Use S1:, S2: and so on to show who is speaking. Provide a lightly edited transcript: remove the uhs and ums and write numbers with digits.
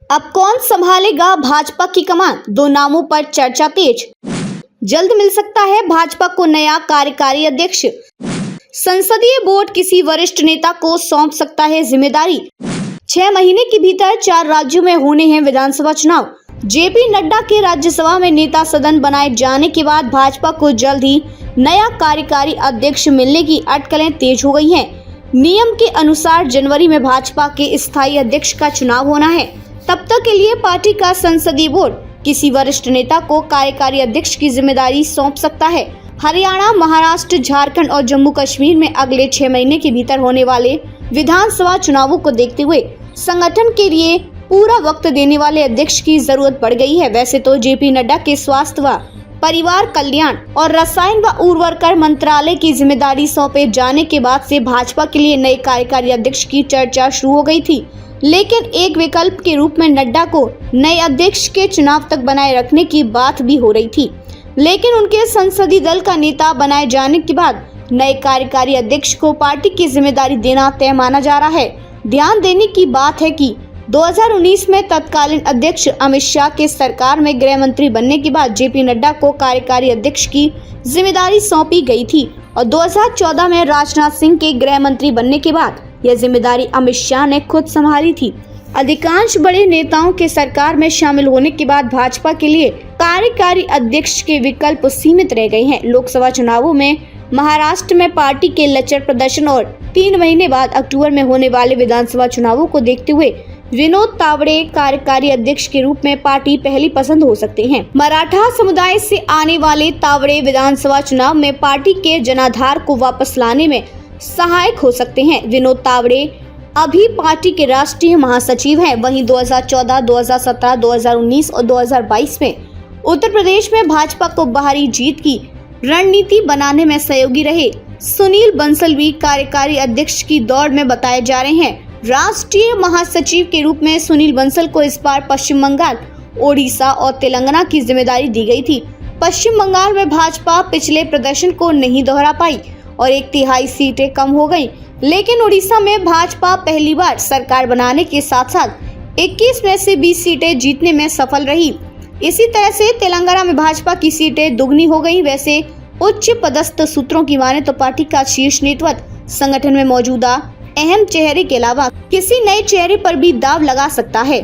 S1: अब कौन संभालेगा भाजपा की कमान? दो नामों पर चर्चा तेज। जल्द मिल सकता है भाजपा को नया कार्यकारी अध्यक्ष। संसदीय बोर्ड किसी वरिष्ठ नेता को सौंप सकता है जिम्मेदारी। 6 महीने के भीतर 4 राज्यों में होने हैं विधानसभा चुनाव। जेपी नड्डा के राज्यसभा में नेता सदन बनाए जाने के बाद भाजपा को जल्द ही नया कार्यकारी अध्यक्ष मिलने की अटकलें तेज हो गई हैं। नियम के अनुसार जनवरी में भाजपा के स्थायी अध्यक्ष का चुनाव होना है। तब तक के लिए पार्टी का संसदीय बोर्ड किसी वरिष्ठ नेता को कार्यकारी अध्यक्ष की जिम्मेदारी सौंप सकता है। हरियाणा, महाराष्ट्र, झारखंड और जम्मू कश्मीर में अगले 6 महीने के भीतर होने वाले विधानसभा चुनावों को देखते हुए संगठन के लिए पूरा वक्त देने वाले अध्यक्ष की जरूरत पड़ गई है। वैसे तो जेपी नड्डा के स्वास्थ्य व परिवार कल्याण और रसायन व उर्वरक मंत्रालय की जिम्मेदारी सौंपे जाने के बाद से भाजपा के लिए नए कार्यकारी अध्यक्ष की चर्चा शुरू हो गई थी, लेकिन एक विकल्प के रूप में नड्डा को नए अध्यक्ष के चुनाव तक बनाए रखने की बात भी हो रही थी। लेकिन उनके संसदीय दल का नेता बनाए जाने के बाद नए कार्यकारी अध्यक्ष को पार्टी की जिम्मेदारी देना तय माना जा रहा है। ध्यान देने की बात है कि 2019 में तत्कालीन अध्यक्ष अमित शाह के सरकार में गृह मंत्री बनने के बाद जेपी नड्डा को कार्यकारी अध्यक्ष की जिम्मेदारी सौंपी गई थी और 2014 में राजनाथ सिंह के गृह मंत्री बनने के बाद यह जिम्मेदारी अमित शाह ने खुद संभाली थी। अधिकांश बड़े नेताओं के सरकार में शामिल होने के बाद भाजपा के लिए कार्यकारी अध्यक्ष के विकल्प सीमित रह गए हैं। लोकसभा चुनावों में महाराष्ट्र में पार्टी के लचर प्रदर्शन और 3 महीने बाद अक्टूबर में होने वाले विधानसभा चुनावों को देखते हुए विनोद तावड़े कार्यकारी अध्यक्ष के रूप में पार्टी पहली पसंद हो सकते हैं। मराठा समुदाय से आने वाले तावड़े विधानसभा चुनाव में पार्टी के जनाधार को वापस लाने में सहायक हो सकते हैं। विनोद तावड़े अभी पार्टी के राष्ट्रीय महासचिव हैं। वहीं 2014, 2017, 2019 और 2022 में उत्तर प्रदेश में भाजपा को बाहरी जीत की रणनीति बनाने में सहयोगी रहे। सुनील बंसल भी कार्यकारी अध्यक्ष की दौड़ में बताए जा रहे हैं। राष्ट्रीय महासचिव के रूप में सुनील बंसल को इस बार पश्चिम बंगाल, ओडिशा और तेलंगाना की जिम्मेदारी दी गई थी। पश्चिम बंगाल में भाजपा पिछले प्रदर्शन को नहीं दोहरा पाई और 1/3 सीटें कम हो गयी, लेकिन उड़ीसा में भाजपा पहली बार सरकार बनाने के साथ साथ 21 में से 20 सीटें जीतने में सफल रही। इसी तरह से तेलंगाना में भाजपा की सीटें दुगनी हो गई। वैसे उच्च पदस्थ सूत्रों की माने तो पार्टी का शीर्ष नेतृत्व संगठन में मौजूदा अहम चेहरे के अलावा किसी नए चेहरे पर भी दांव लगा सकता है।